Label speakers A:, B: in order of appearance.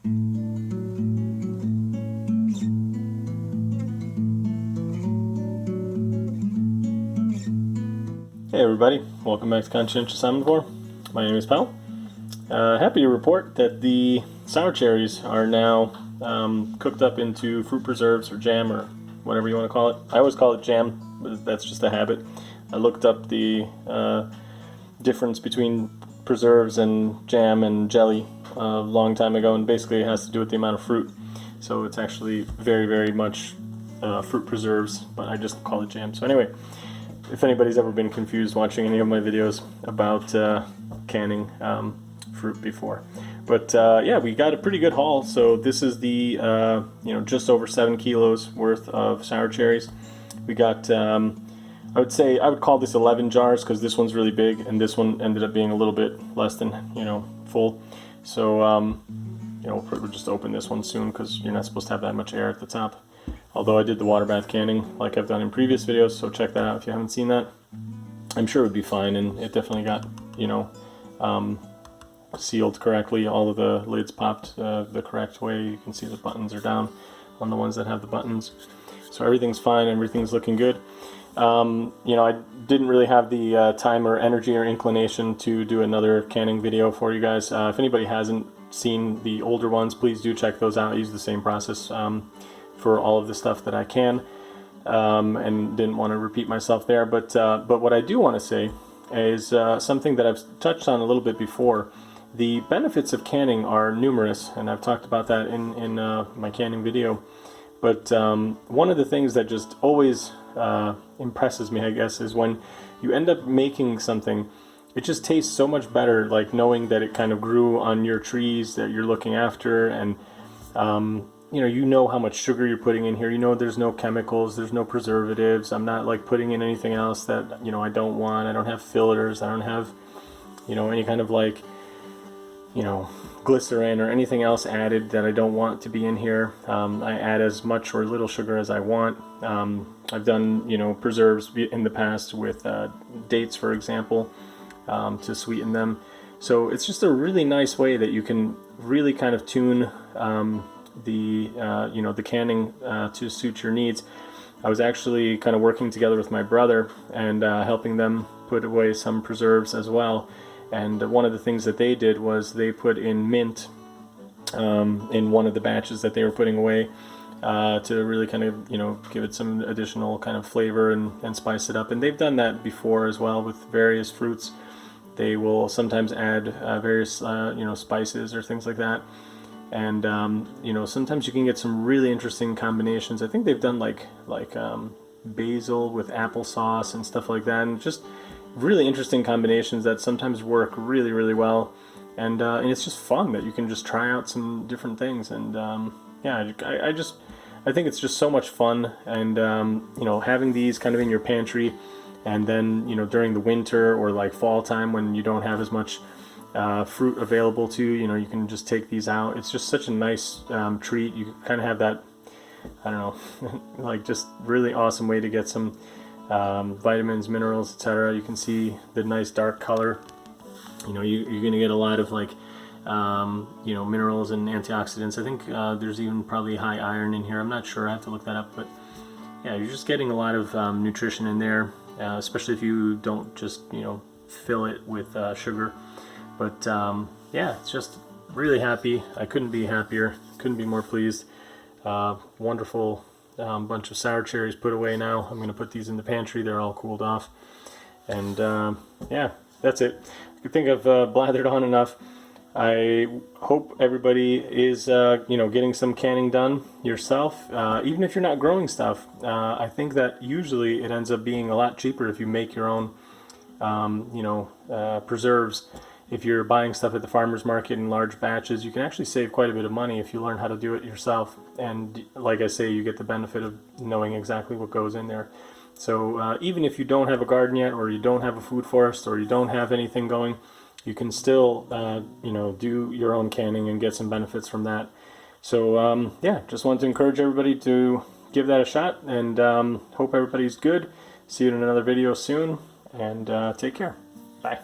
A: Hey everybody, welcome back to Conscientious Omnivore. My name is Pal. Happy to report that the sour cherries are now cooked up into fruit preserves or jam or whatever you want to call it. I always call it jam, but that's just a habit. I looked up the difference between preserves and jam and jelly a long time ago, and basically it has to do with the amount of fruit. So it's actually very, very much fruit preserves, but I just call it jam. So anyway, if anybody's ever been confused watching any of my videos about canning fruit before. But yeah, we got a pretty good haul. So this is the just over 7 kilos worth of sour cherries. We got I would call this 11 jars because this one's really big and this one ended up being a little bit less than full. So we'll just open this one soon because you're not supposed to have that much air at the top. Although I did the water bath canning like I've done in previous videos, so check that out if you haven't seen that. I'm sure it would be fine, and it definitely got, sealed correctly. All of the lids popped the correct way. You can see the buttons are down on the ones that have the buttons. So everything's fine, everything's looking good. I didn't really have the time or energy or inclination to do another canning video for you guys. If anybody hasn't seen the older ones, please do check those out. I use the same process for all of the stuff that I can, and didn't want to repeat myself there. But what I do want to say is something that I've touched on a little bit before. The benefits of canning are numerous, and I've talked about that in my canning video. But one of the things that just always impresses me, I guess, is when you end up making something, it just tastes so much better, like knowing that it kind of grew on your trees that you're looking after, and you know how much sugar you're putting in here. You know there's no chemicals, there's no preservatives. I'm not like putting in anything else that I don't want. I don't have fillers. I don't have any kind of like glycerin or anything else added that I don't want to be in here. I add as much or little sugar as I want. I've done preserves in the past with dates, for example, to sweeten them. So it's just a really nice way that you can really kind of tune the canning to suit your needs. I was actually kind of working together with my brother and helping them put away some preserves as well. And one of the things that they did was they put in mint in one of the batches that they were putting away to really kind of give it some additional kind of flavor and spice it up. And they've done that before as well with various fruits. They will sometimes add various spices or things like that. And sometimes you can get some really interesting combinations. I think they've done like basil with applesauce and stuff like that, and just really interesting combinations that sometimes work really, really well. And it's just fun that you can just try out some different things. And I think it's just so much fun. And having these kind of in your pantry, and then during the winter or like fall time when you don't have as much fruit available to you can just take these out. It's just such a nice treat. You kind of have that, I don't know, like just really awesome way to get some vitamins, minerals, etc. You can see the nice dark color. You're gonna get a lot of like minerals and antioxidants. I think there's even probably high iron in here. I'm not sure, I have to look that up, but yeah, you're just getting a lot of nutrition in there, especially if you don't just fill it with sugar. But yeah, it's just really happy. I couldn't be happier, couldn't be more pleased. Wonderful bunch of sour cherries put away now. I'm going to put these in the pantry. They're all cooled off. And yeah, that's it. I think I've blathered on enough. I hope everybody is getting some canning done yourself. Even if you're not growing stuff, I think that usually it ends up being a lot cheaper if you make your own preserves. If you're buying stuff at the farmer's market in large batches, you can actually save quite a bit of money if you learn how to do it yourself. And like I say, you get the benefit of knowing exactly what goes in there. So even if you don't have a garden yet, or you don't have a food forest, or you don't have anything going, you can still do your own canning and get some benefits from that. So yeah, just wanted to encourage everybody to give that a shot, and hope everybody's good. See you in another video soon, and take care. Bye.